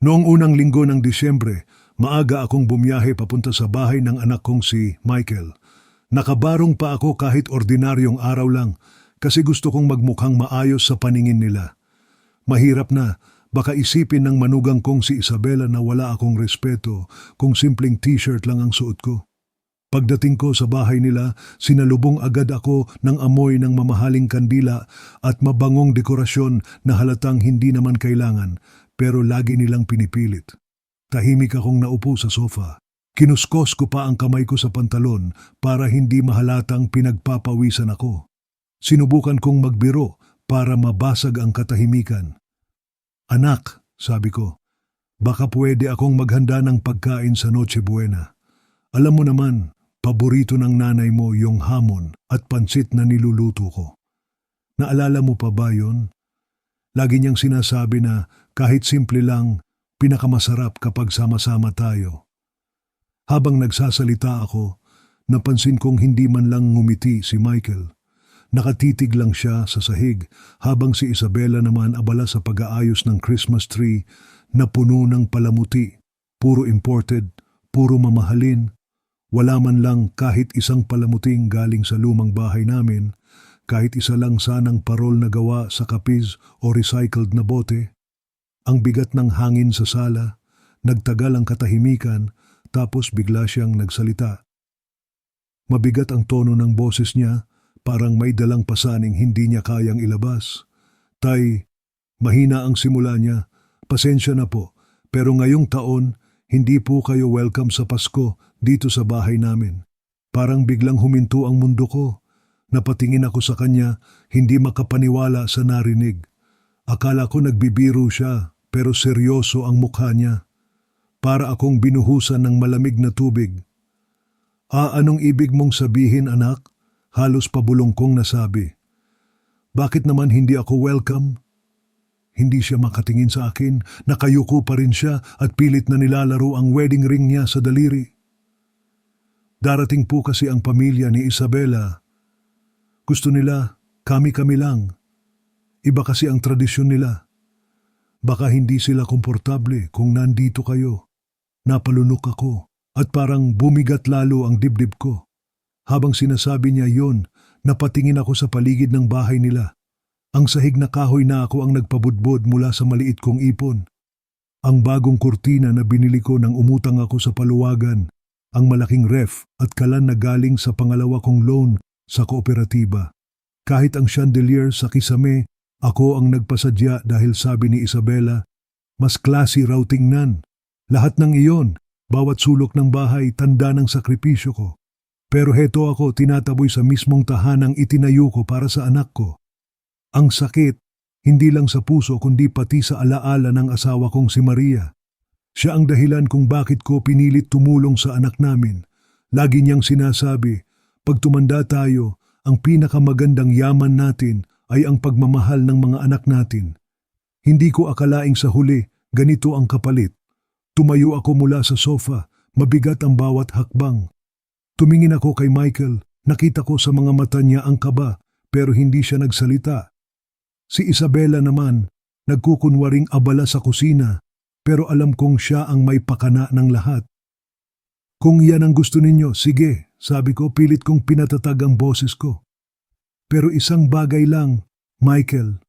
Noong unang linggo ng Disyembre, maaga akong bumiyahe papunta sa bahay ng anak kong si Michael. Nakabarong pa ako kahit ordinaryong araw lang kasi gusto kong magmukhang maayos sa paningin nila. Mahirap na, baka isipin ng manugang kong si Isabela na wala akong respeto kung simpleng t-shirt lang ang suot ko. Pagdating ko sa bahay nila, sinalubong agad ako ng amoy ng mamahaling kandila at mabangong dekorasyon na halatang hindi naman kailangan pero lagi nilang pinipilit. Tahimik akong naupo sa sofa. Kinuskos ko pa ang kamay ko sa pantalon para hindi mahalatang pinagpapawisan ako. Sinubukan kong magbiro para mabasag ang katahimikan. "Anak," sabi ko, "baka pwede akong maghanda ng pagkain sa Noche Buena. Alam mo naman, paborito ng nanay mo yung hamon at pansit na niluluto ko. Naalala mo pa ba yon? Lagi niyang sinasabi na kahit simple lang, pinakamasarap kapag sama-sama tayo." Habang nagsasalita ako, napansin kong hindi man lang ngumiti si Michael. Nakatitig lang siya sa sahig habang si Isabela naman abala sa pag-aayos ng Christmas tree na puno ng palamuti. Puro imported, puro mamahalin. Wala man lang kahit isang palamuting galing sa lumang bahay namin, kahit isa lang sanang parol na gawa sa kapiz o recycled na bote. Ang bigat ng hangin sa sala, nagtagal ang katahimikan, tapos bigla siyang nagsalita. Mabigat ang tono ng boses niya, parang may dalang pasaning hindi niya kayang ilabas. "Tay, mahina ang simula niya. Pasensya na po, pero ngayong taon, hindi po kayo welcome sa Pasko dito sa bahay namin." Parang biglang huminto ang mundo ko. Napatingin ako sa kanya, hindi makapaniwala sa narinig. Akala ko nagbibiro siya, pero seryoso ang mukha niya. Para akong binuhusan ng malamig na tubig. Anong ibig mong sabihin, anak?" Halos pabulong kong nasabi. "Bakit naman hindi ako welcome?" Hindi siya makatingin sa akin, nakayuko pa rin siya at pilit na nilalaro ang wedding ring niya sa daliri. "Darating po kasi ang pamilya ni Isabela. Gusto nila, kami-kami lang. Iba kasi ang tradisyon nila. Baka hindi sila komportable kung nandito kayo." Napalunok ako at parang bumigat lalo ang dibdib ko. Habang sinasabi niya yon, napatingin ako sa paligid ng bahay nila. Ang sahig na kahoy na ako ang nagpabudbod mula sa maliit kong ipon. Ang bagong kurtina na binili ko nang umutang ako sa paluwagan. Ang malaking ref at kalan na galing sa pangalawa kong loan sa kooperatiba. Kahit ang chandelier sa kisame, ako ang nagpasadya dahil sabi ni Isabela, mas classy raw tingnan. Lahat ng iyon, bawat sulok ng bahay, tanda ng sakripisyo ko. Pero heto ako tinataboy sa mismong tahanang itinayo ko para sa anak ko. Ang sakit, hindi lang sa puso kundi pati sa alaala ng asawa kong si Maria. Siya ang dahilan kung bakit ko pinilit tumulong sa anak namin. Lagi niyang sinasabi, pag tumanda tayo, ang pinakamagandang yaman natin ay ang pagmamahal ng mga anak natin. Hindi ko akalaing sa huli, ganito ang kapalit. Tumayo ako mula sa sofa, mabigat ang bawat hakbang. Tumingin ako kay Michael, nakita ko sa mga mata niya ang kaba, pero hindi siya nagsalita. Si Isabela naman, nagkukunwaring abala sa kusina, pero alam kong siya ang may pakana ng lahat. "Kung yan ang gusto ninyo, sige," sabi ko, pilit kong pinatatag ang boses ko. "Pero isang bagay lang, Michael."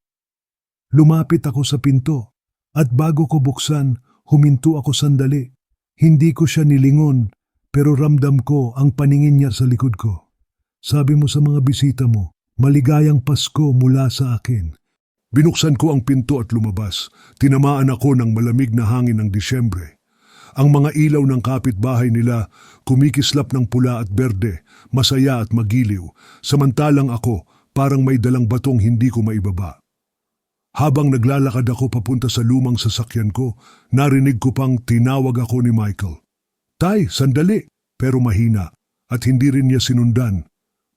Lumapit ako sa pinto, at bago ko buksan, huminto ako sandali. Hindi ko siya nilingon, pero ramdam ko ang paningin niya sa likod ko. "Sabi mo sa mga bisita mo, maligayang Pasko mula sa akin." Binuksan ko ang pinto at lumabas. Tinamaan ako ng malamig na hangin ng Disyembre. Ang mga ilaw ng kapitbahay nila kumikislap ng pula at berde, masaya at magiliw, samantalang ako parang may dalang batong hindi ko maibaba. Habang naglalakad ako papunta sa lumang sasakyan ko, narinig ko pang tinawag ako ni Michael. "Tay, sandali!" Pero mahina at hindi rin niya sinundan.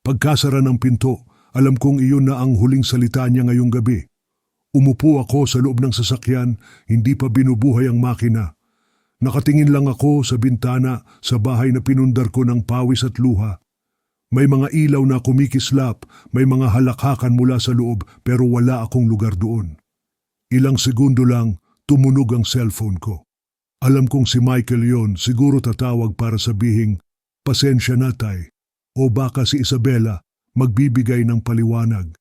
Pagkasara ng pinto, alam kong iyon na ang huling salita niya ngayong gabi. Umupo ako sa loob ng sasakyan, hindi pa binubuhay ang makina. Nakatingin lang ako sa bintana sa bahay na pinundar ko ng pawis at luha. May mga ilaw na kumikislap, may mga halakhakan mula sa loob pero wala akong lugar doon. Ilang segundo lang, tumunog ang cellphone ko. Alam kong si Michael yon, siguro tatawag para sabihing, pasensya na tay. O baka si Isabela magbibigay ng paliwanag.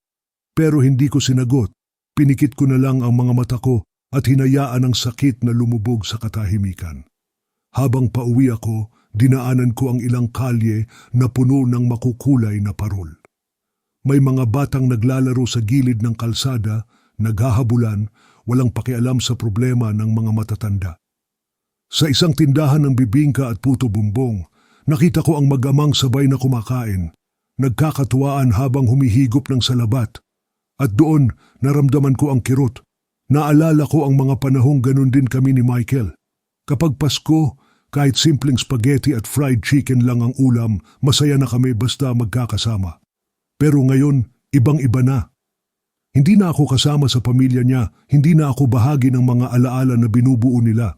Pero hindi ko sinagot. Pinikit ko na lang ang mga mata ko at hinayaan ang sakit na lumubog sa katahimikan. Habang pauwi ako, dinaanan ko ang ilang kalye na puno ng makukulay na parol. May mga batang naglalaro sa gilid ng kalsada, naghahabulan, walang pakialam sa problema ng mga matatanda. Sa isang tindahan ng bibingka at puto bumbong, nakita ko ang mag-amang sabay na kumakain, nagkakatuwaan habang humihigop ng salabat. At doon, naramdaman ko ang kirot. Naalala ko ang mga panahong ganun din kami ni Michael. Kapag Pasko, kahit simpleng spaghetti at fried chicken lang ang ulam, masaya na kami basta magkakasama. Pero ngayon, ibang-iba na. Hindi na ako kasama sa pamilya niya, hindi na ako bahagi ng mga alaala na binubuo nila.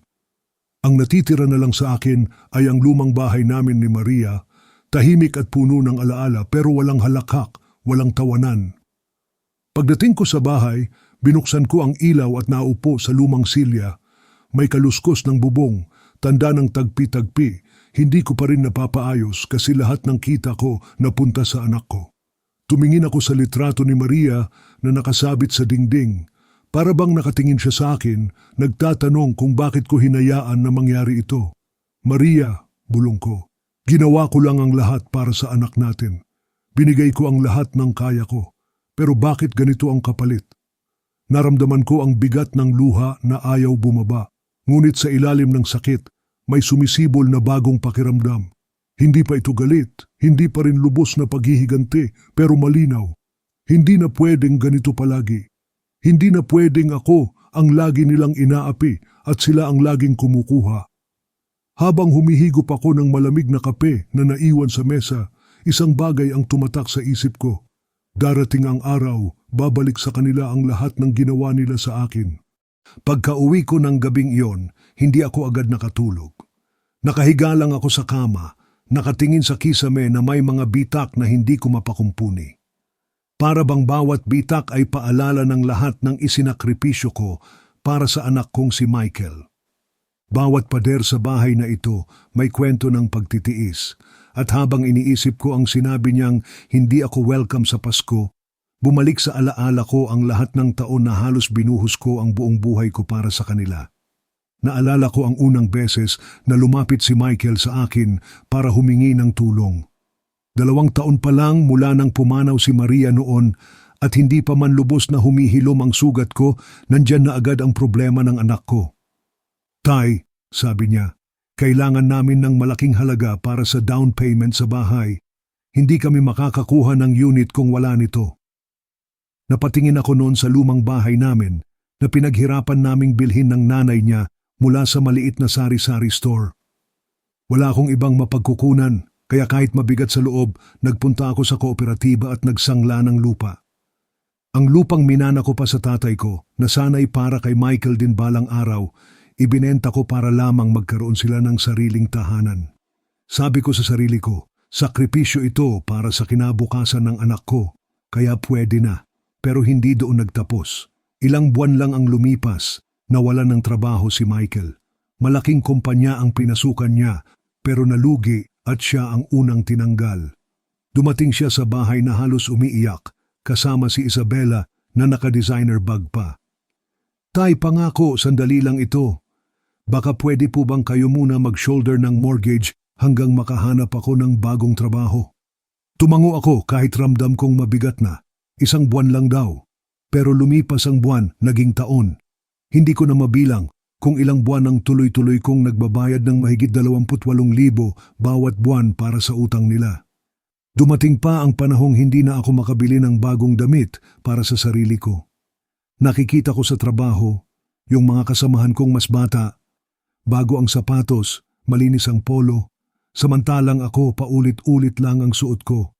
Ang natitira na lang sa akin ay ang lumang bahay namin ni Maria, tahimik at puno ng alaala pero walang halakhak, walang tawanan. Pagdating ko sa bahay, binuksan ko ang ilaw at naupo sa lumang silya. May kaluskos ng bubong, tanda ng tagpi-tagpi, hindi ko pa rin napapaayos kasi lahat ng kita ko napunta sa anak ko. Tumingin ako sa litrato ni Maria na nakasabit sa dingding. Para bang nakatingin siya sa akin, nagtatanong kung bakit ko hinayaan na mangyari ito. Maria, bulong ko, ginawa ko lang ang lahat para sa anak natin. Binigay ko ang lahat ng kaya ko. Pero bakit ganito ang kapalit? Naramdaman ko ang bigat ng luha na ayaw bumaba. Ngunit sa ilalim ng sakit, may sumisibol na bagong pakiramdam. Hindi pa ito galit, hindi pa rin lubos na paghihiganti, pero malinaw. Hindi na pwedeng ganito palagi. Hindi na pwedeng ako ang lagi nilang inaapi at sila ang laging kumukuha. Habang humihigop ako ng malamig na kape na naiwan sa mesa, isang bagay ang tumatak sa isip ko. Darating ang araw, babalik sa kanila ang lahat ng ginawa nila sa akin. Pagka-uwi ko ng gabing iyon, hindi ako agad nakatulog. Nakahiga lang ako sa kama, nakatingin sa kisame na may mga bitak na hindi ko mapakumpuni. Para bang bawat bitak ay paalala ng lahat ng isinakripisyo ko para sa anak kong si Michael. Bawat pader sa bahay na ito may kwento ng pagtitiis, at habang iniisip ko ang sinabi niyang hindi ako welcome sa Pasko, bumalik sa alaala ko ang lahat ng taon na halos binuhos ko ang buong buhay ko para sa kanila. Naalala ko ang unang beses na lumapit si Michael sa akin para humingi ng tulong. 2 taon pa lang mula nang pumanaw si Maria noon at hindi pa man lubos na humihilom ang sugat ko, nandyan na agad ang problema ng anak ko. Tay, sabi niya, kailangan namin ng malaking halaga para sa down payment sa bahay. Hindi kami makakakuha ng unit kung wala nito. Napatingin ako noon sa lumang bahay namin na pinaghirapan naming bilhin ng nanay niya mula sa maliit na sari-sari store. Wala akong ibang mapagkukunan. Kaya kahit mabigat sa loob, nagpunta ako sa kooperatiba at nagsangla ng lupa. Ang lupang minana ko pa sa tatay ko, na sana'y para kay Michael din balang araw, ibinenta ko para lamang magkaroon sila ng sariling tahanan. Sabi ko sa sarili ko, sakripisyo ito para sa kinabukasan ng anak ko, kaya pwede na. Pero hindi doon nagtapos. Ilang buwan lang ang lumipas, nawalan ng trabaho si Michael. Malaking kumpanya ang pinasukan niya, pero nalugi at siya ang unang tinanggal. Dumating siya sa bahay na halos umiiyak, kasama si Isabela na naka-designer bag pa. Tay, pangako, sandali lang ito. Baka pwede po bang kayo muna mag-shoulder ng mortgage hanggang makahanap ako ng bagong trabaho? Tumango ako kahit ramdam kong mabigat na. 1 buwan lang daw. Pero lumipas ang buwan, naging taon. Hindi ko na mabilang kung ilang buwan ang tuloy-tuloy kong nagbabayad ng mahigit 28,000 bawat buwan para sa utang nila. Dumating pa ang panahong hindi na ako makabili ng bagong damit para sa sarili ko. Nakikita ko sa trabaho, yung mga kasamahan kong mas bata, bago ang sapatos, malinis ang polo, samantalang ako paulit-ulit lang ang suot ko.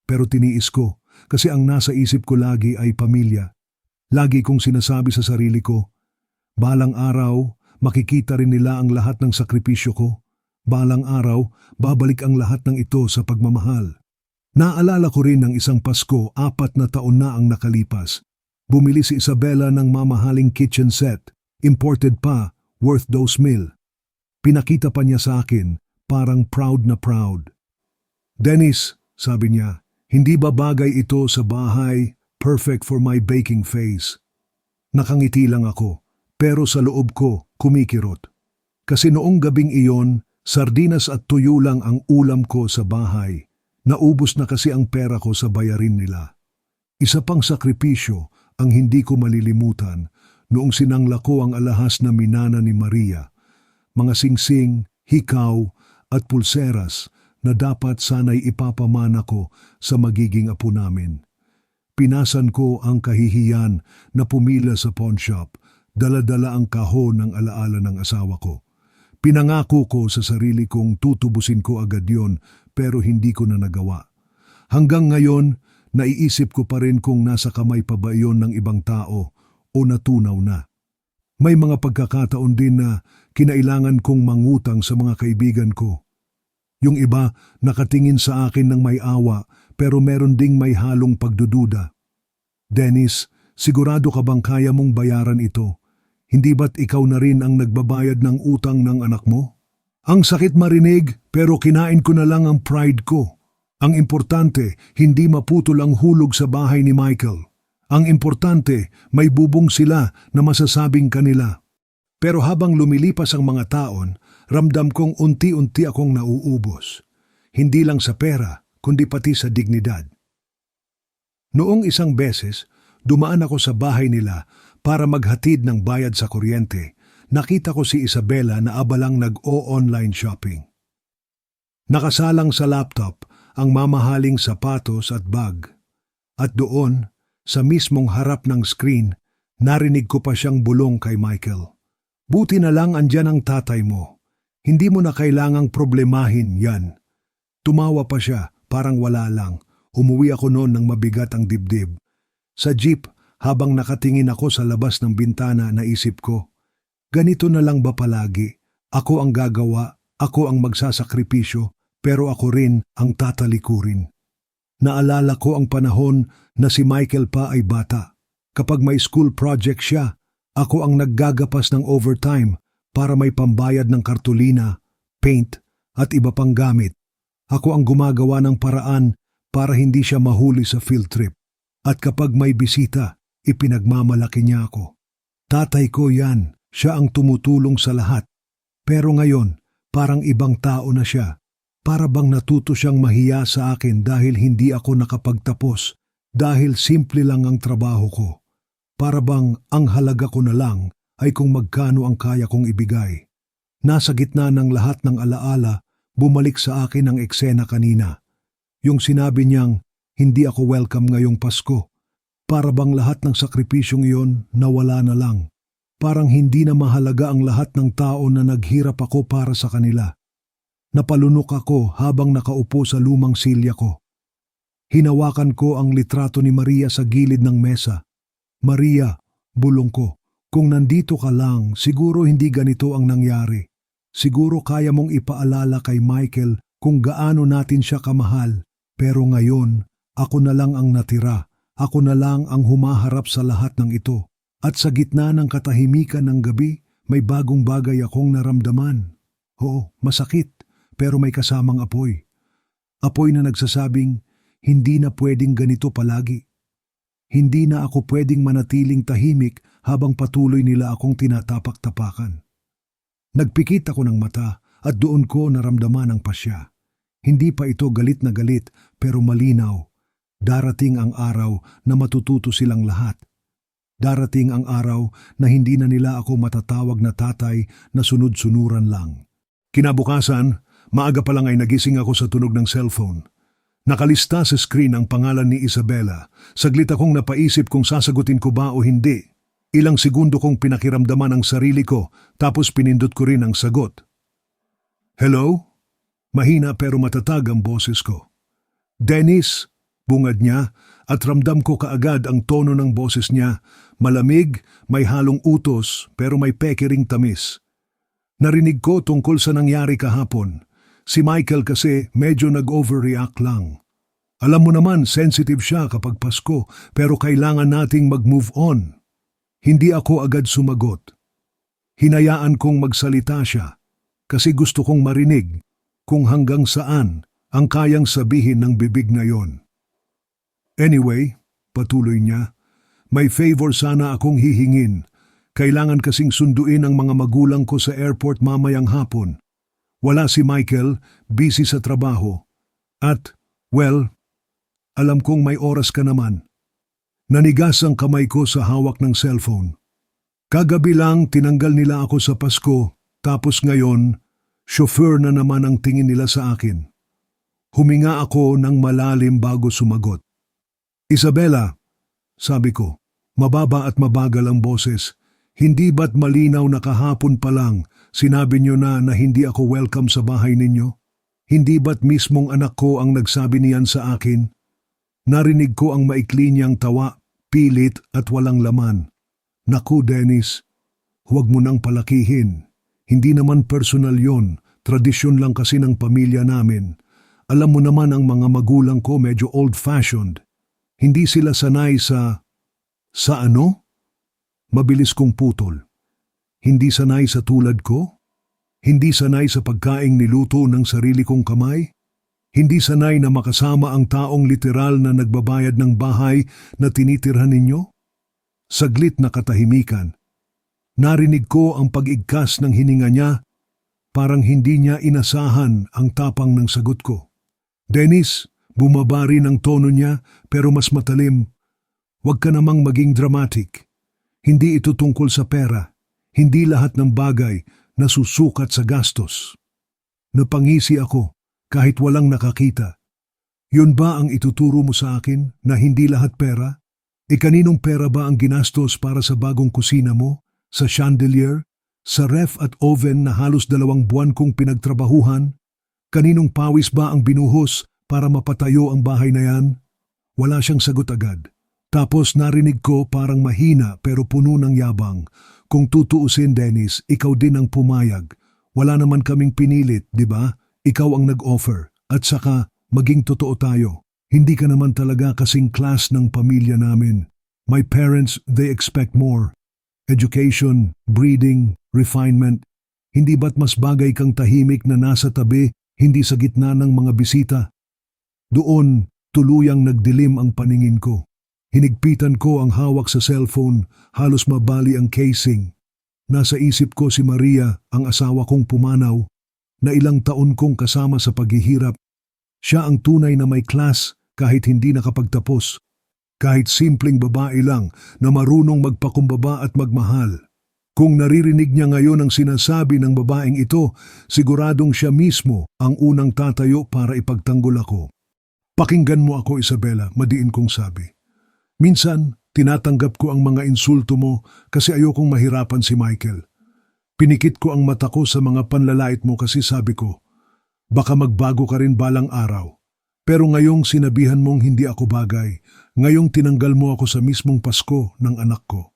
Pero tiniis ko kasi ang nasa isip ko lagi ay pamilya. Lagi kong sinasabi sa sarili ko, balang araw, makikita rin nila ang lahat ng sakripisyo ko. Balang araw, babalik ang lahat ng ito sa pagmamahal. Naalala ko rin ng isang Pasko, 4 na taon na ang nakalipas. Bumili si Isabela ng mamahaling kitchen set, imported pa, worth those mil. Pinakita pa niya sa akin, parang proud na proud. Dennis, sabi niya, hindi ba bagay ito sa bahay, perfect for my baking face? Nakangiti lang ako, pero sa loob ko kumikirot. Kasi noong gabing iyon, sardinas at tuyo lang ang ulam ko sa bahay. Naubos na kasi ang pera ko sa bayarin nila. Isa pang sakripisyo ang hindi ko malilimutan noong sinangla ko ang alahas na minana ni Maria. Mga singsing, hikaw at pulseras na dapat sana'y ipapamana ko sa magiging apo namin. Pinasan ko ang kahihiyan na pumila sa pawn shop, dala-dala ang kahon ng alaala ng asawa ko. Pinangako ko sa sarili kong tutubusin ko agad yon pero hindi ko na nagawa. Hanggang ngayon, naiisip ko pa rin kung nasa kamay pa ba iyon ng ibang tao o natunaw na. May mga pagkakataon din na kinailangan kong mangutang sa mga kaibigan ko. Yung iba nakatingin sa akin ng may awa pero meron ding may halong pagdududa. Dennis, sigurado ka bang kaya mong bayaran ito? Hindi ba't ikaw na rin ang nagbabayad ng utang ng anak mo? Ang sakit marinig pero kinain ko na lang ang pride ko. Ang importante, hindi maputol ang hulog sa bahay ni Michael. Ang importante, may bubong sila na masasabing kanila. Pero habang lumilipas ang mga taon, ramdam kong unti-unti akong nauubos. Hindi lang sa pera, kundi pati sa dignidad. Noong isang beses, dumaan ako sa bahay nila para maghatid ng bayad sa kuryente. Nakita ko si Isabela na abalang nag-o-online shopping. Nakasalang sa laptop ang mamahaling sapatos at bag. At doon, sa mismong harap ng screen, narinig ko pa siyang bulong kay Michael. Buti na lang andyan ang tatay mo. Hindi mo na kailangang problemahin yan. Tumawa pa siya, parang wala lang. Umuwi ako noon ng mabigat ang dibdib. Sa jeep, habang nakatingin ako sa labas ng bintana, naisip ko, ganito na lang ba palagi? Ako ang gagawa, ako ang magsasakripisyo, pero ako rin ang tatalikurin. Naalala ko ang panahon na si Michael pa ay bata. Kapag may school project siya, ako ang naggagapas ng overtime para may pambayad ng kartulina, paint at iba pang gamit. Ako ang gumagawa ng paraan para hindi siya mahuli sa field trip. At kapag may bisita, ipinagmamalaki niya ako. Tatay ko yan, siya ang tumutulong sa lahat. Pero ngayon, parang ibang tao na siya. Para bang natuto siyang mahiya sa akin dahil hindi ako nakapagtapos, dahil simple lang ang trabaho ko. Para bang ang halaga ko na lang ay kung magkano ang kaya kong ibigay. Nasa gitna ng lahat ng alaala, bumalik sa akin ang eksena kanina. Yung sinabi niyang, hindi ako welcome ngayong Pasko. Para bang lahat ng sakripisyong iyon nawala na lang. Parang hindi na mahalaga ang lahat ng tao na naghirap ako para sa kanila. Napalunok ako habang nakaupo sa lumang silya ko. Hinawakan ko ang litrato ni Maria sa gilid ng mesa. Maria, bulong ko, kung nandito ka lang, siguro hindi ganito ang nangyari. Siguro kaya mong ipaalala kay Michael kung gaano natin siya kamahal. Pero ngayon, ako na lang ang natira. Ako na lang ang humaharap sa lahat ng ito. At sa gitna ng katahimikan ng gabi, may bagong bagay akong naramdaman. Oo, masakit, pero may kasamang apoy. Apoy na nagsasabing, hindi na pwedeng ganito palagi. Hindi na ako pwedeng manatiling tahimik habang patuloy nila akong tinatapak-tapakan. Nagpikit ako ng mata at doon ko naramdaman ang pasya. Hindi pa ito galit na galit pero malinaw. Darating ang araw na matututo silang lahat. Darating ang araw na hindi na nila ako matatawag na tatay na sunod-sunuran lang. Kinabukasan, maaga pa lang ay nagising ako sa tunog ng cellphone. Nakalista sa screen ang pangalan ni Isabela. Saglit akong napaisip kung sasagutin ko ba o hindi. Ilang segundo kong pinakiramdaman ang sarili ko tapos pinindot ko rin ang sagot. Hello? Mahina pero matatag ang boses ko. Dennis, bungad niya at ramdam ko kaagad ang tono ng boses niya. Malamig, may halong utos pero may pekering tamis. Narinig ko tungkol sa nangyari kahapon. Si Michael kasi medyo nag-overreact lang. Alam mo naman, sensitive siya kapag Pasko pero kailangan nating mag-move on. Hindi ako agad sumagot. Hinayaan kong magsalita siya. kasi gusto kong marinig kung hanggang saan ang kayang sabihin ng bibig na yon. Anyway, patuloy niya, may favor sana akong hihingin. Kailangan kasing sunduin ang mga magulang ko sa airport mamayang hapon. Wala si Michael, busy sa trabaho. At, well, alam kong may oras ka naman. Nanigas ang kamay ko sa hawak ng cellphone. Kagabi lang tinanggal nila ako sa Pasko, tapos ngayon, chauffeur na naman ang tingin nila sa akin. Huminga ako ng malalim bago sumagot. Isabela, sabi ko, mababa at mabagal ang boses. Hindi ba't malinaw na kahapon pa lang sinabi niyo na hindi ako welcome sa bahay ninyo? Hindi ba't mismong anak ko ang nagsabi niyan sa akin? Narinig ko ang maikli niyang tawa, pilit at walang laman. Naku Dennis, huwag mo nang palakihin. Hindi naman personal yon, tradisyon lang kasi ng pamilya namin. Alam mo naman ang mga magulang ko medyo old-fashioned. Hindi sila sanay sa ano? Mabilis kong putol. Hindi sanay sa tulad ko? Hindi sanay sa pagkaing niluto ng sarili kong kamay? Hindi sanay na makasama ang taong literal na nagbabayad ng bahay na tinitirhan ninyo? Saglit na katahimikan. Narinig ko ang pag-igkas ng hininga niya, parang hindi niya inasahan ang tapang ng sagot ko. Dennis, bumaba rin ang tono niya pero mas matalim. Huwag ka namang maging dramatic. Hindi ito tungkol sa pera. Hindi lahat ng bagay na susukat sa gastos. Napangisi ako kahit walang nakakita. Yun ba ang ituturo mo sa akin na hindi lahat pera? Kaninong pera ba ang ginastos para sa bagong kusina mo? Sa chandelier? Sa ref at oven na halos 2 buwan kong pinagtrabahuhan? Kaninong pawis ba ang binuhos para mapatayo ang bahay na yan? Wala siyang sagot agad. Tapos narinig ko parang mahina pero puno ng yabang. Kung tutuusin Dennis, ikaw din ang pumayag. Wala naman kaming pinilit, di ba? Ikaw ang nag-offer. At saka, maging totoo tayo. Hindi ka naman talaga kasing class ng pamilya namin. My parents, they expect more. Education, breeding, refinement. Hindi ba't mas bagay kang tahimik na nasa tabi, hindi sa gitna ng mga bisita? Doon, tuluyang nagdilim ang paningin ko. Hinigpitan ko ang hawak sa cellphone, halos mabali ang casing. Nasa isip ko si Maria, ang asawa kong pumanaw, na ilang taon kong kasama sa paghihirap. Siya ang tunay na may class kahit hindi nakapagtapos. Kahit simpleng babae lang na marunong magpakumbaba at magmahal. Kung naririnig niya ngayon ang sinasabi ng babaeng ito, siguradong siya mismo ang unang tatayo para ipagtanggol ako. Pakinggan mo ako Isabela, madiin kong sabi. Minsan, tinatanggap ko ang mga insulto mo kasi ayokong mahirapan si Michael. Pinikit ko ang mata ko sa mga panlalait mo kasi sabi ko, baka magbago ka rin balang araw. Pero ngayong sinabihan mong hindi ako bagay, ngayong tinanggal mo ako sa mismong Pasko ng anak ko.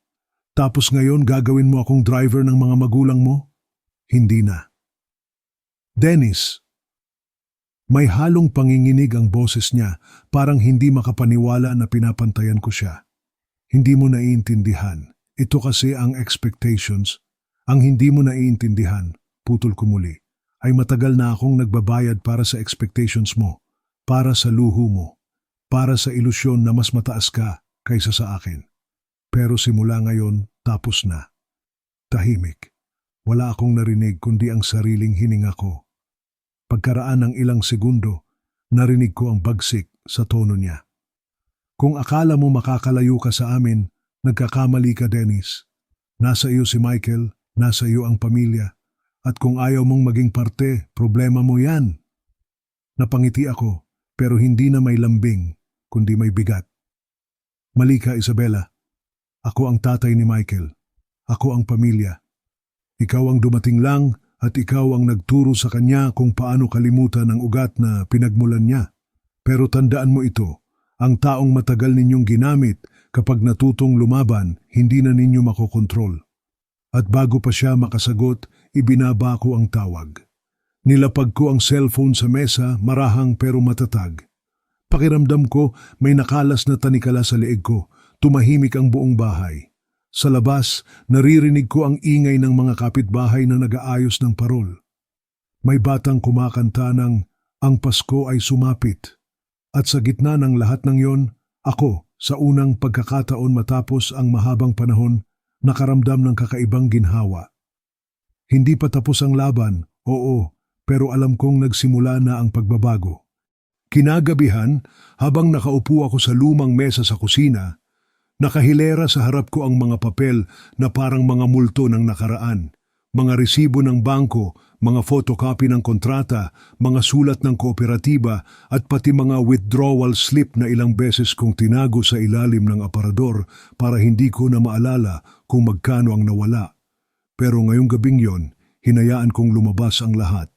Tapos ngayon gagawin mo akong driver ng mga magulang mo? Hindi na. Dennis, may halong panginginig ang boses niya, parang hindi makapaniwala na pinapantayan ko siya. Hindi mo naiintindihan. Ito kasi ang expectations. Ang hindi mo naiintindihan, putol ko muli, ay matagal na akong nagbabayad para sa expectations mo, para sa luho mo, para sa ilusyon na mas mataas ka kaysa sa akin. Pero simula ngayon, tapos na. Tahimik. Wala akong narinig kundi ang sariling hininga ko. Pagkaraan ng ilang segundo, narinig ko ang bagsik sa tono niya. Kung akala mo makakalayo ka sa amin, nagkakamali ka Dennis. Nasa iyo si Michael, nasa iyo ang pamilya. At kung ayaw mong maging parte, problema mo yan. Napangiti ako, pero hindi na may lambing, kundi may bigat. Mali ka Isabela. Ako ang tatay ni Michael. Ako ang pamilya. Ikaw ang dumating lang at ikaw ang nagturo sa kanya kung paano kalimutan ang ugat na pinagmulan niya. Pero tandaan mo ito, ang taong matagal ninyong ginamit kapag natutong lumaban, hindi na ninyo makokontrol. At bago pa siya makasagot, ibinaba ko ang tawag. Nilapag ko ang cellphone sa mesa, marahang pero matatag. Pakiramdam ko may nakalas na tanikala sa leeg ko, tumahimik ang buong bahay. Sa labas, naririnig ko ang ingay ng mga kapitbahay na nag-aayos ng parol. May batang kumakanta ng "Ang Pasko ay Sumapit." At sa gitna ng lahat ng yon, ako, sa unang pagkakataon matapos ang mahabang panahon, nakaramdam ng kakaibang ginhawa. Hindi pa tapos ang laban, oo, pero alam kong nagsimula na ang pagbabago. Kinagabihan, habang nakaupo ako sa lumang mesa sa kusina, nakahilera sa harap ko ang mga papel na parang mga multo ng nakaraan. Mga resibo ng bangko, mga photocopy ng kontrata, mga sulat ng kooperatiba at pati mga withdrawal slip na ilang beses kong tinago sa ilalim ng aparador para hindi ko na maalala kung magkano ang nawala. Pero ngayong gabing yon, hinayaan kong lumabas ang lahat.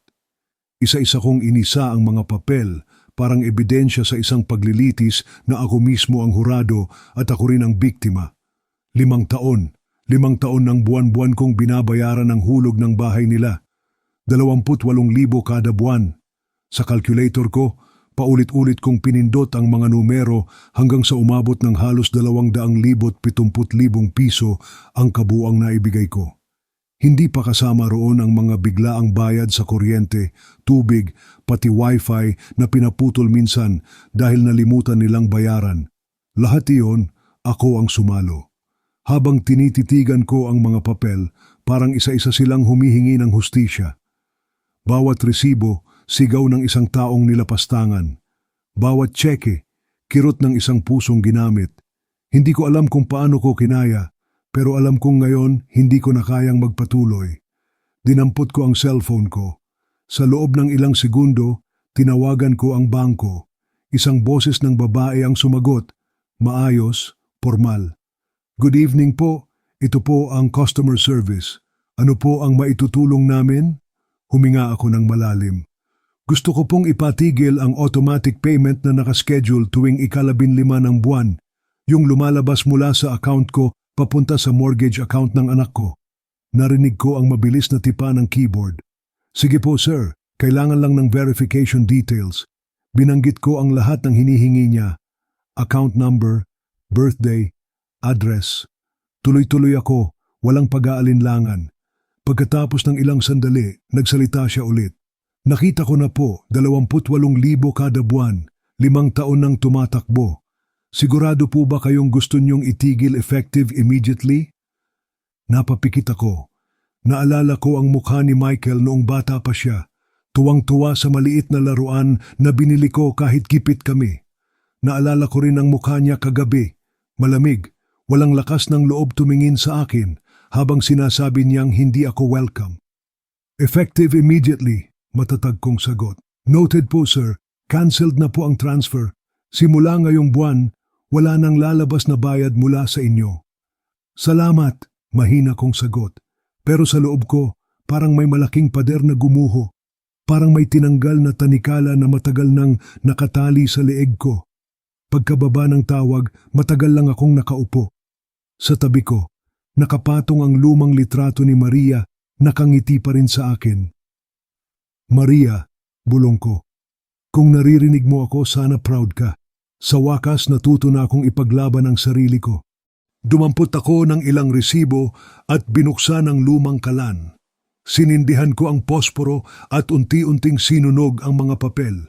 Isa-isa kong inisa ang mga papel, parang ebidensya sa isang paglilitis na ako mismo ang hurado at ako rin ang biktima. 5 taon ng buwan-buwan kong binabayaran ang hulog ng bahay nila. 28,000 kada buwan. Sa calculator ko, paulit-ulit kong pinindot ang mga numero hanggang sa umabot ng halos 270,000 piso ang kabuang naibigay ko. Hindi pa kasama roon ang mga biglaang bayad sa kuryente, tubig, pati wifi na pinaputol minsan dahil nalimutan nilang bayaran. Lahat iyon, ako ang sumalo. Habang tinititigan ko ang mga papel, parang isa-isa silang humihingi ng hustisya. Bawat resibo, sigaw ng isang taong nilapastangan. Bawat tseke, kirot ng isang pusong ginamit. Hindi ko alam kung paano ko kinaya, pero alam kong ngayon hindi ko na kayang magpatuloy. Dinampot ko ang cellphone ko. Sa loob ng ilang segundo, tinawagan ko ang bangko. Isang boses ng babae ang sumagot, maayos, formal. "Good evening po, ito po ang customer service. Ano po ang maitutulong namin?" Huminga ako ng malalim. "Gusto ko pong ipatigil ang automatic payment na nakaschedule tuwing ika-15 ng buwan, yung lumalabas mula sa account ko papunta sa mortgage account ng anak ko." Narinig ko ang mabilis na tipa ng keyboard. "Sige po sir, kailangan lang ng verification details." Binanggit ko ang lahat ng hinihingi niya. Account number, birthday, address. Tuloy-tuloy ako, walang pag-aalinlangan. Pagkatapos ng ilang sandali, nagsalita siya ulit. "Nakita ko na po, 28,000 kada buwan, 5 taon nang tumatakbo. Sigurado po ba kayong gusto niyong itigil effective immediately?" Napapikit ako. Naalala ko ang mukha ni Michael noong bata pa siya. Tuwang-tuwa sa maliit na laruan na binili ko kahit gipit kami. Naalala ko rin ang mukha niya kagabi. Malamig, walang lakas ng loob tumingin sa akin habang sinasabi niyang hindi ako welcome. "Effective immediately," matatag kong sagot. "Noted po sir, cancelled na po ang transfer. Simula ngayong buwan, wala nang lalabas na bayad mula sa inyo." "Salamat," mahina kong sagot. Pero sa loob ko, parang may malaking pader na gumuho. Parang may tinanggal na tanikala na matagal nang nakatali sa leeg ko. Pagkababa ng tawag, matagal lang akong nakaupo. Sa tabi ko, nakapatong ang lumang litrato ni Maria, nakangiti pa rin sa akin. "Maria," bulong ko, "kung naririnig mo ako, sana proud ka. Sa wakas natuto na akong ipaglaban ang sarili ko." Dumampot ako ng ilang resibo at binuksan ang lumang kalan. Sinindihan ko ang posporo at unti-unting sinunog ang mga papel.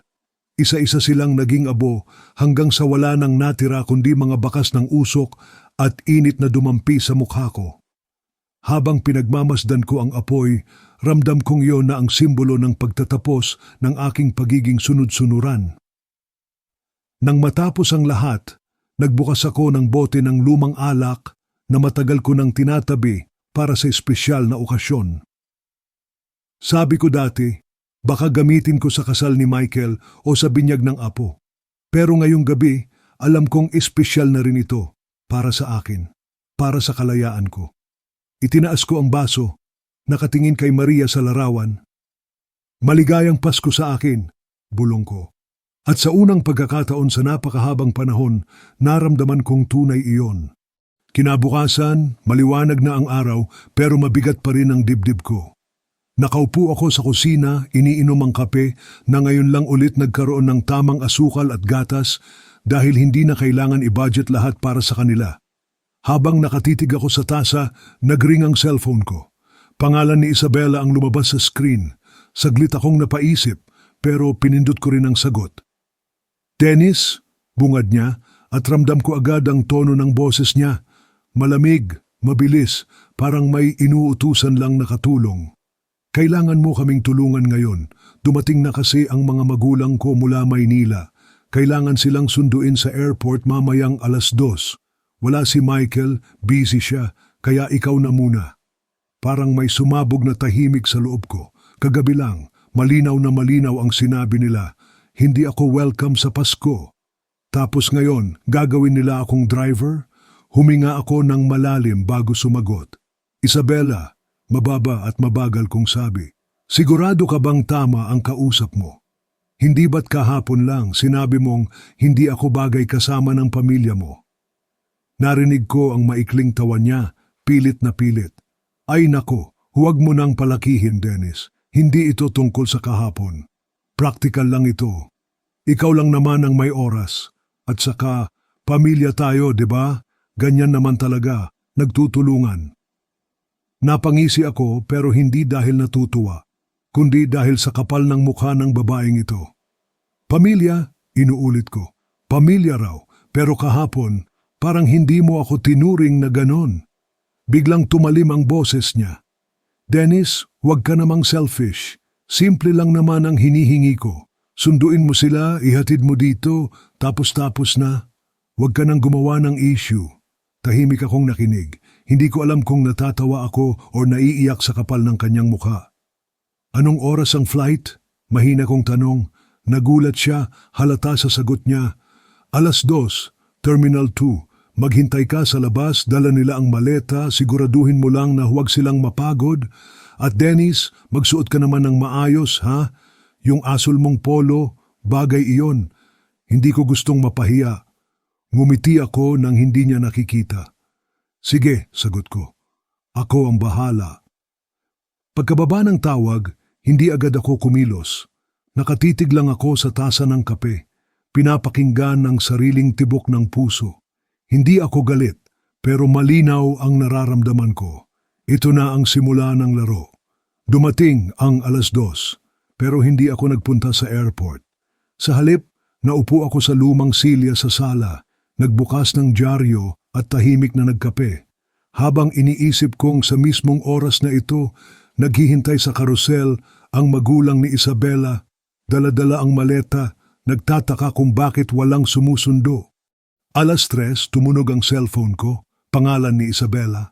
Isa-isa silang naging abo hanggang sa wala nang natira kundi mga bakas ng usok at init na dumampi sa mukha ko. Habang pinagmamasdan ko ang apoy, ramdam kong iyon na ang simbolo ng pagtatapos ng aking pagiging sunod-sunuran. Nang matapos ang lahat, nagbukas ako ng bote ng lumang alak na matagal ko nang tinatabi para sa espesyal na okasyon. Sabi ko dati, baka gamitin ko sa kasal ni Michael o sa binyag ng apo. Pero ngayong gabi, alam kong espesyal na rin ito para sa akin, para sa kalayaan ko. Itinaas ko ang baso, nakatingin kay Maria sa larawan. "Maligayang Pasko sa akin," bulong ko. At sa unang pagkakataon sa napakahabang panahon, naramdaman kong tunay iyon. Kinabukasan, maliwanag na ang araw pero mabigat pa rin ang dibdib ko. Nakaupo ako sa kusina, iniinom ang kape na ngayon lang ulit nagkaroon ng tamang asukal at gatas dahil hindi na kailangan i-budget lahat para sa kanila. Habang nakatitig ako sa tasa, nagring ang cellphone ko. Pangalan ni Isabella ang lumabas sa screen. Saglit akong napaisip, pero pinindot ko rin ang sagot. Dennis, bungad niya at ramdam ko agad ang tono ng boses niya. Malamig, mabilis, parang may inuutusan lang na katulong. Kailangan mo kaming tulungan ngayon. Dumating na kasi ang mga magulang ko mula Maynila. Kailangan silang sunduin sa airport mamayang 2:00. Wala si Michael, busy siya, kaya ikaw na muna. Parang may sumabog na tahimik sa loob ko. Kagabi lang, malinaw na malinaw ang sinabi nila. Hindi ako welcome sa Pasko. Tapos ngayon, gagawin nila akong driver? Huminga ako ng malalim bago sumagot. Isabela, mababa at mabagal kong sabi. Sigurado ka bang tama ang kausap mo? Hindi ba't kahapon lang sinabi mong hindi ako bagay kasama ng pamilya mo? Narinig ko ang maikling tawa niya, pilit na pilit. Ay nako, huwag mo nang palakihin, Dennis. Hindi ito tungkol sa kahapon. Practical lang ito. Ikaw lang naman ang may oras. At saka, pamilya tayo, di ba? Ganyan naman talaga, nagtutulungan. Napangisi ako pero hindi dahil natutuwa, kundi dahil sa kapal ng mukha ng babaeng ito. Pamilya, inuulit ko. Pamilya raw, pero kahapon, parang hindi mo ako tinuring na ganon. Biglang tumalim ang boses niya. Dennis, huwag ka namang selfish. Simple lang naman ang hinihingi ko. Sunduin mo sila, ihatid mo dito, tapos na. Huwag ka nang gumawa ng issue. Tahimik akong nakinig. Hindi ko alam kung natatawa ako o naiiyak sa kapal ng kanyang mukha. Anong oras ang flight? Mahina kong tanong. Nagulat siya, halata sa sagot niya. 2:00, Terminal 2. Maghintay ka sa labas, dala nila ang maleta, siguraduhin mo lang na huwag silang mapagod. At Dennis, magsuot ka naman ng maayos, ha? Yung asol mong polo, bagay iyon. Hindi ko gustong mapahiya. Ngumiti ako nang hindi niya nakikita. Sige, sagot ko. Ako ang bahala. Pagkababa ng tawag, hindi agad ako kumilos. Nakatitig lang ako sa tasa ng kape. Pinapakinggan ang sariling tibok ng puso. Hindi ako galit, pero malinaw ang nararamdaman ko. Ito na ang simula ng laro. Dumating ang 2:00, pero hindi ako nagpunta sa airport. Sa halip, naupo ako sa lumang silya sa sala, nagbukas ng dyaryo at tahimik na nagkape. Habang iniisip kong sa mismong oras na ito, naghihintay sa karusel ang magulang ni Isabela, dala-dala ang maleta, nagtataka kung bakit walang sumusundo. 3:00, tumunog ang cellphone ko, pangalan ni Isabela.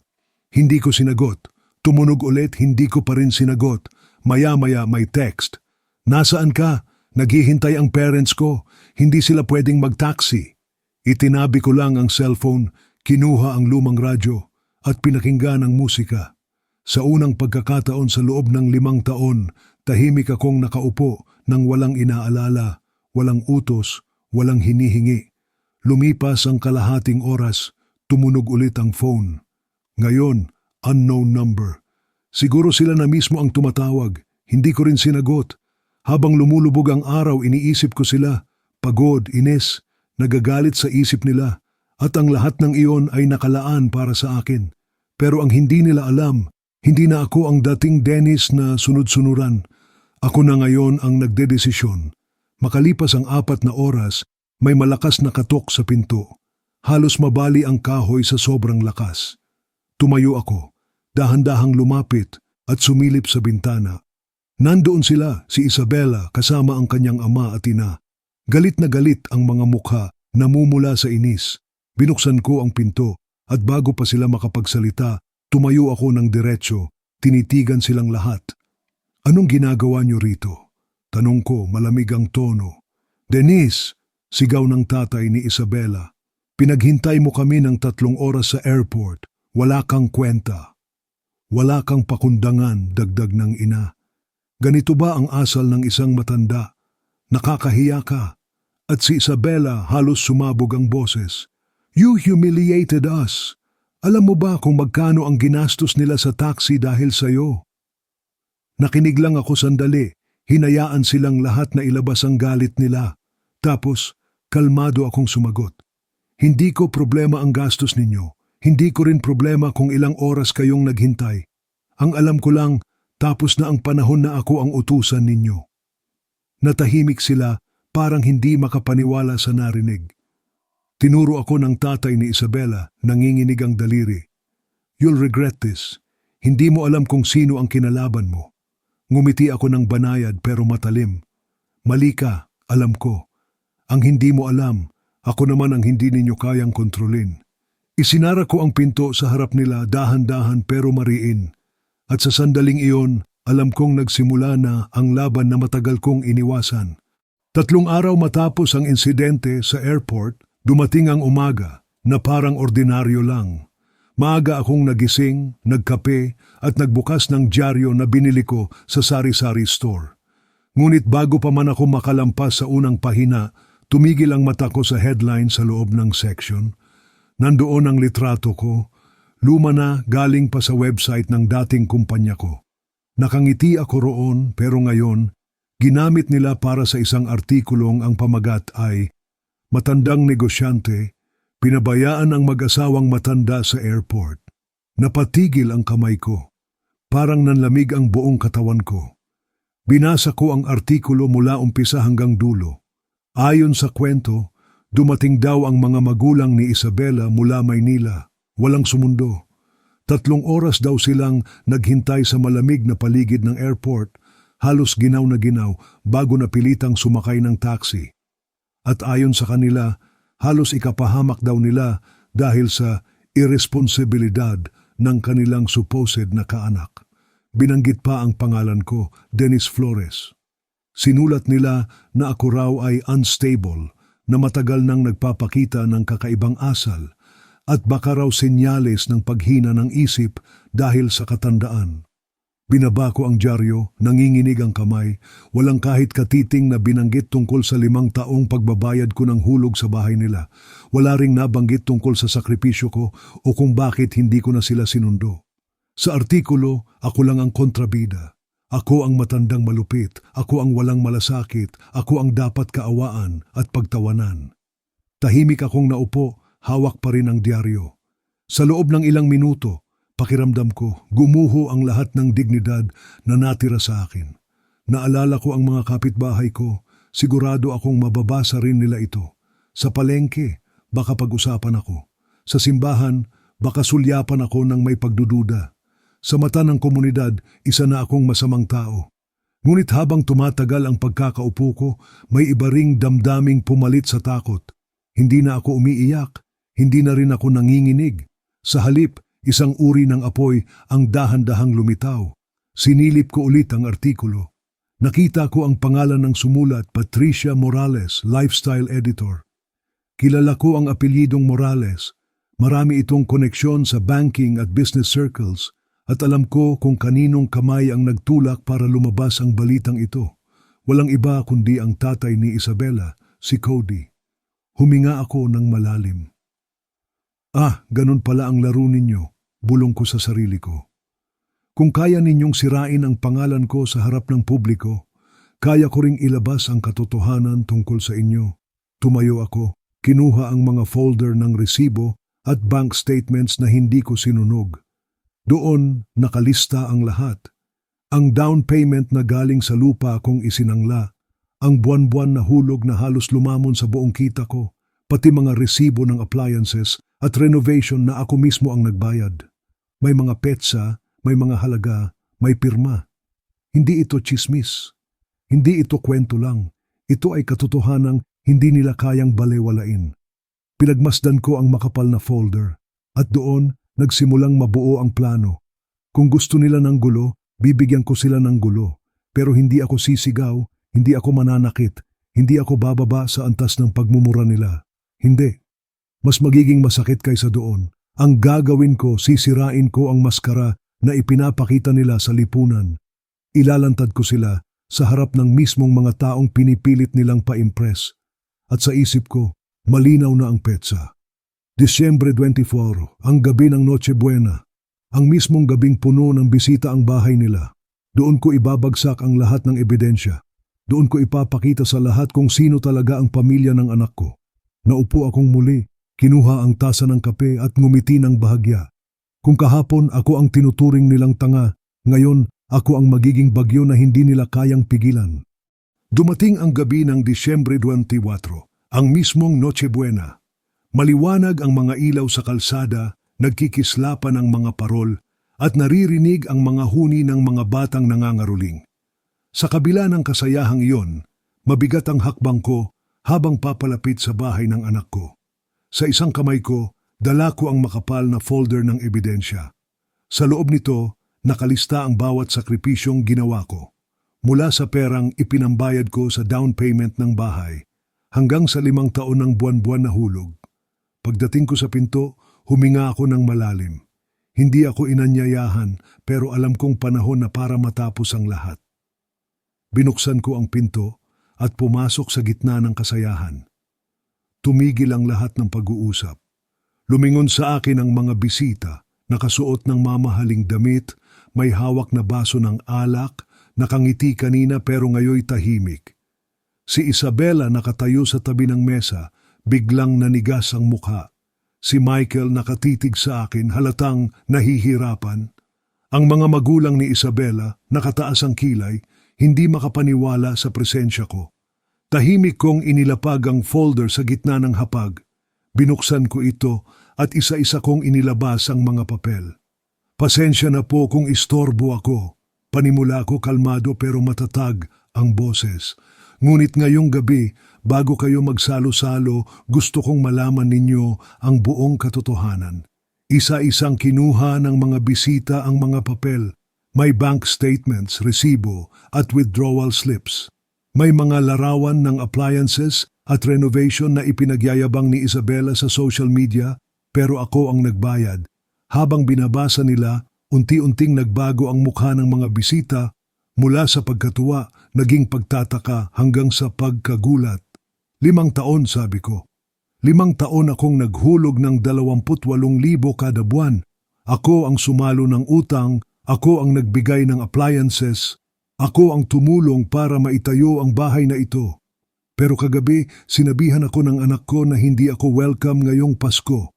Hindi ko sinagot. Tumunog ulit, hindi ko pa rin sinagot. Maya-maya may text. Nasaan ka? Naghihintay ang parents ko. Hindi sila pwedeng mag-taxi. Itinabi ko lang ang cellphone, kinuha ang lumang radyo at pinakinggan ang musika. Sa unang pagkakataon sa loob ng 5 taon, tahimik akong nakaupo nang walang inaalala, walang utos, walang hinihingi. Lumipas ang kalahating oras, tumunog ulit ang phone. Ngayon, unknown number. Siguro sila na mismo ang tumatawag. Hindi ko rin sinagot. Habang lumulubog ang araw, iniisip ko sila. Pagod, inis, nagagalit sa isip nila. At ang lahat ng iyon ay nakalaan para sa akin. Pero ang hindi nila alam, hindi na ako ang dating Dennis na sunod-sunuran. Ako na ngayon ang nagdedesisyon. Makalipas ang 4 na oras, may malakas na katok sa pinto. Halos mabali ang kahoy sa sobrang lakas. Tumayo ako, dahan-dahang lumapit at sumilip sa bintana. Nandoon sila, si Isabela kasama ang kanyang ama at ina. Galit na galit ang mga mukha, namumula sa inis. Binuksan ko ang pinto at bago pa sila makapagsalita, tumayo ako ng diretso, tinitigan silang lahat. Anong ginagawa niyo rito? Tanong ko, malamig ang tono. Denise, sigaw ng tatay ni Isabela. Pinaghintay mo kami ng 3 oras sa airport. Wala kang kwenta. Wala kang pakundangan, dagdag ng ina. Ganito ba ang asal ng isang matanda? Nakakahiya ka. At si Isabela halos sumabog ang boses. You humiliated us. Alam mo ba kung magkano ang ginastos nila sa taxi dahil sa'yo? Nakinig lang ako sandali. Hinayaan silang lahat na ilabas ang galit nila. Tapos, kalmado akong sumagot. Hindi ko problema ang gastos ninyo. Hindi ko rin problema kung ilang oras kayong naghintay. Ang alam ko lang, Tapos na ang panahon na ako ang utusan ninyo. Natahimik sila, parang hindi makapaniwala sa narinig. Tinuro ako ng tatay ni Isabela, nanginginig ang daliri. You'll regret this. Hindi mo alam kung sino ang kinalaban mo. Ngumiti ako ng banayad pero matalim. Mali ka, alam ko. Ang hindi mo alam, ako naman ang hindi ninyo kayang kontrolin. Isinara ko ang pinto sa harap nila dahan-dahan pero mariin. At sa sandaling iyon, alam kong nagsimula na ang laban na matagal kong iniwasan. 3 araw matapos ang insidente sa airport, dumating ang umaga na parang ordinaryo lang. Maaga akong nagising, nagkape at nagbukas ng dyaryo na binili ko sa sari-sari store. Ngunit bago pa man ako makalampas sa unang pahina, tumigil ang mata ko sa headline sa loob ng section. Nandoon ang litrato ko, luma na galing pa sa website ng dating kumpanya ko. Nakangiti ako roon pero ngayon, ginamit nila para sa isang artikulong ang pamagat ay matandang negosyante, pinabayaan ang mag-asawang matanda sa airport. Napatigil ang kamay ko. Parang nanlamig ang buong katawan ko. Binasa ko ang artikulo mula umpisa hanggang dulo. Ayon sa kwento, dumating daw ang mga magulang ni Isabela mula Maynila. Walang sumundo. 3 oras daw silang naghintay sa malamig na paligid ng airport, halos ginaw na ginaw bago napilitang sumakay ng taxi. At ayon sa kanila, halos ikapahamak daw nila dahil sa irresponsibilidad ng kanilang supposed na kaanak. Binanggit pa ang pangalan ko, Dennis Flores. Sinulat nila na ako raw ay unstable, na matagal nang nagpapakita ng kakaibang asal at baka raw senyales ng paghina ng isip dahil sa katandaan. Binaba ko ang dyaryo, nanginginig ang kamay, walang kahit katiting na binanggit tungkol sa 5 taong pagbabayad ko ng hulog sa bahay nila. Wala ring nabanggit tungkol sa sakripisyo ko o kung bakit hindi ko na sila sinundo. Sa artikulo, ako lang ang kontrabida. Ako ang matandang malupit, ako ang walang malasakit, ako ang dapat kaawaan at pagtawanan. Tahimik akong naupo, hawak pa rin ang dyaryo. Sa loob ng ilang minuto, pakiramdam ko, gumuho ang lahat ng dignidad na natira sa akin. Naalala ko ang mga kapitbahay ko, sigurado akong mababasa rin nila ito. Sa palengke, baka pag-usapan ako. Sa simbahan, baka sulyapan ako ng may pagdududa. Sa mata ng komunidad, isa na akong masamang tao. Ngunit habang tumatagal ang pagkakaupo ko, may iba ring damdaming pumalit sa takot. Hindi na ako umiiyak, hindi na rin ako nanginginig. Sa halip, isang uri ng apoy ang dahan-dahang lumitaw. Sinilip ko ulit ang artikulo. Nakita ko ang pangalan ng sumulat, Patricia Morales, lifestyle editor. Kilala ko ang apelyidong Morales. Marami itong koneksyon sa banking at business circles. At alam ko kung kaninong kamay ang nagtulak para lumabas ang balitang ito. Walang iba kundi ang tatay ni Isabela, si Cody. Huminga ako ng malalim. Ganun pala ang laro ninyo, bulong ko sa sarili ko. Kung kaya ninyong sirain ang pangalan ko sa harap ng publiko, kaya ko ring ilabas ang katotohanan tungkol sa inyo. Tumayo ako, kinuha ang mga folder ng resibo at bank statements na hindi ko sinunog. Doon nakalista ang lahat. Ang down payment na galing sa lupa kong isinangla, ang buwan-buwan na hulog na halos lumamon sa buong kita ko, pati mga resibo ng appliances at renovation na ako mismo ang nagbayad. May mga petsa, may mga halaga, may pirma. Hindi ito tsismis. Hindi ito kwento lang. Ito ay katotohanang hindi nila kayang balewalain. Pinagmasdan ko ang makapal na folder at doon nagsimulang mabuo ang plano. Kung gusto nila ng gulo, bibigyan ko sila ng gulo. Pero hindi ako sisigaw, hindi ako mananakit, hindi ako bababa sa antas ng pagmumura nila. Hindi. Mas magiging masakit kaysa doon. Ang gagawin ko, sisirain ko ang maskara na ipinapakita nila sa lipunan. Ilalantad ko sila sa harap ng mismong mga taong pinipilit nilang pa-impress. At sa isip ko, malinaw na ang petsa. Disyembre 24, ang gabi ng Noche Buena. Ang mismong gabing puno ng bisita ang bahay nila. Doon ko ibabagsak ang lahat ng ebidensya. Doon ko ipapakita sa lahat kung sino talaga ang pamilya ng anak ko. Naupo akong muli, kinuha ang tasa ng kape at ngumiti ng bahagya. Kung kahapon ako ang tinuturing nilang tanga, ngayon Ako ang magiging bagyo na hindi nila kayang pigilan. Dumating ang gabi ng Disyembre 24, ang mismong Noche Buena. Maliwanag ang mga ilaw sa kalsada, nagkikislapan ang mga parol, at naririnig ang mga huni ng mga batang nangangaruling. Sa kabila ng kasayahang iyon, mabigat ang hakbang ko habang papalapit sa bahay ng anak ko. Sa isang kamay ko, dala ko ang makapal na folder ng ebidensya. Sa loob nito, nakalista ang bawat sakripisyong ginawa ko. Mula sa perang ipinambayad ko sa down payment ng bahay, hanggang sa 5 taon ng buwan-buwan na hulog. Pagdating ko sa pinto, huminga ako ng malalim. Hindi ako inanyayahan, pero alam kong panahon na para matapos ang lahat. Binuksan ko ang pinto at pumasok sa gitna ng kasayahan. Tumigil ang lahat ng pag-uusap. Lumingon sa akin ang mga bisita, nakasuot ng mamahaling damit, may hawak na baso ng alak, nakangiti kanina pero ngayoy tahimik. Si Isabela nakatayo sa tabi ng mesa, biglang nanigas ang mukha. Si Michael nakatitig sa akin, halatang nahihirapan. Ang mga magulang ni Isabela, nakataas ang kilay, hindi makapaniwala sa presensya ko. Tahimik kong inilapag ang folder sa gitna ng hapag. Binuksan ko ito at isa-isa kong inilabas ang mga papel. Pasensya na po kung istorbo ako. Panimula ko kalmado pero matatag ang boses. Ngunit ngayong gabi, bago kayo magsalo-salo, gusto kong malaman ninyo ang buong katotohanan. Isa-isang kinuha ng mga bisita ang mga papel. May bank statements, resibo at withdrawal slips. May mga larawan ng appliances at renovation na ipinagyayabang ni Isabela sa social media, pero ako ang nagbayad. Habang binabasa nila, unti-unting nagbago ang mukha ng mga bisita mula sa pagkatuwa, naging pagtataka hanggang sa pagkagulat. 5 taon, sabi ko. 5 taon akong naghulog ng 28,000 kada buwan. Ako ang sumalo ng utang, ako ang nagbigay ng appliances, ako ang tumulong para maitayo ang bahay na ito. Pero kagabi, sinabihan ako ng anak ko na hindi ako welcome ngayong Pasko.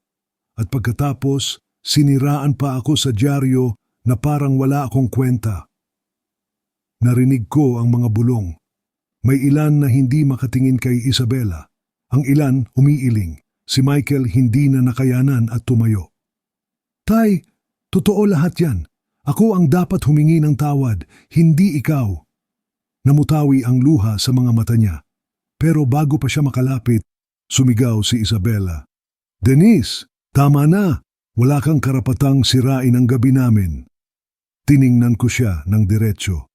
At pagkatapos, siniraan pa ako sa dyaryo na parang wala akong kwenta. Narinig ko ang mga bulong. May ilan na hindi makatingin kay Isabela. Ang ilan umiiling. Si Michael hindi na nakayanan at tumayo. Tay, totoo lahat yan. Ako ang dapat humingi ng tawad, hindi ikaw. Namutawi ang luha sa mga mata niya. Pero bago pa siya makalapit, sumigaw si Isabela. Denise, tama na. Wala kang karapatang sirain ang gabi namin. Tiningnan ko siya ng diretsyo.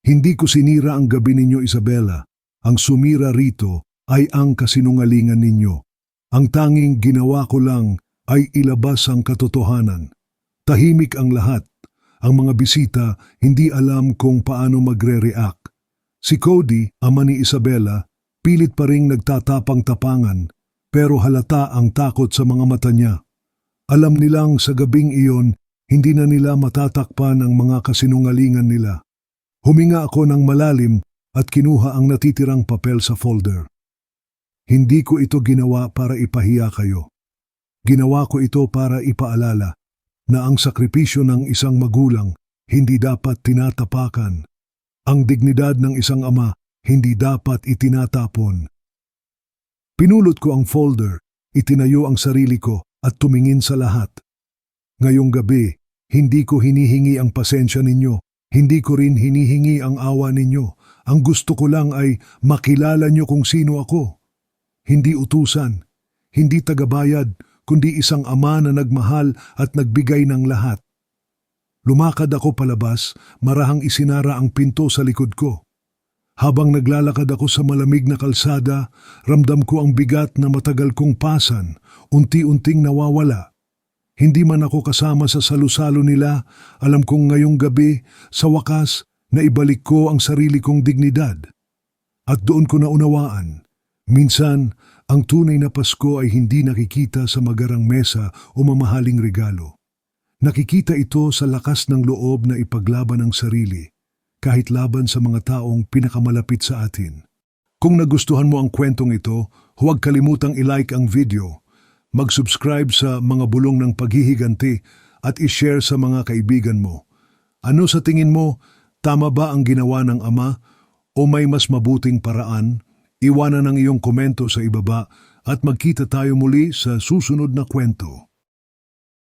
Hindi ko sinira ang gabi ninyo, Isabela. Ang sumira rito ay ang kasinungalingan ninyo. Ang tanging ginawa ko lang ay ilabas ang katotohanan. Tahimik ang lahat. Ang mga bisita hindi alam kung paano magre-react. Si Cody, ama ni Isabela, pilit pa ring nagtatapang-tapangan, pero halata ang takot sa mga mata niya. Alam nilang sa gabing iyon, hindi na nila matatakpan ang mga kasinungalingan nila. Huminga ako ng malalim at kinuha ang natitirang papel sa folder. Hindi ko ito ginawa para ipahiya kayo. Ginawa ko ito para ipaalala na ang sakripisyo ng isang magulang hindi dapat tinatapakan. Ang dignidad ng isang ama hindi dapat itinatapon. Pinulot ko ang folder, itinayo ang sarili ko at tumingin sa lahat. Ngayong gabi, hindi ko hinihingi ang pasensya ninyo, hindi ko rin hinihingi ang awa ninyo. Ang gusto ko lang ay makilala nyo kung sino ako. Hindi utusan, hindi tagabayad, kundi isang ama na nagmahal at nagbigay ng lahat. Lumakad ako palabas, marahang isinara ang pinto sa likod ko. Habang naglalakad ako sa malamig na kalsada, ramdam ko ang bigat na matagal kong pasan, unti-unting nawawala. Hindi man ako kasama sa salusalo nila, alam kong ngayong gabi, sa wakas, naibalik ko ang sarili kong dignidad. At doon ko naunawaan, minsan, ang tunay na Pasko ay hindi nakikita sa magarang mesa o mamahaling regalo. Nakikita ito sa lakas ng loob na ipaglaban ang sarili, kahit laban sa mga taong pinakamalapit sa atin. Kung nagustuhan mo ang kwentong ito, huwag kalimutang i-like ang video, mag-subscribe sa mga bulong ng paghihiganti at i-share sa mga kaibigan mo. Ano sa tingin mo, Tama ba ang ginawa ng ama o may mas mabuting paraan? Iwanan ang iyong komento sa ibaba at magkita tayo muli sa susunod na kwento.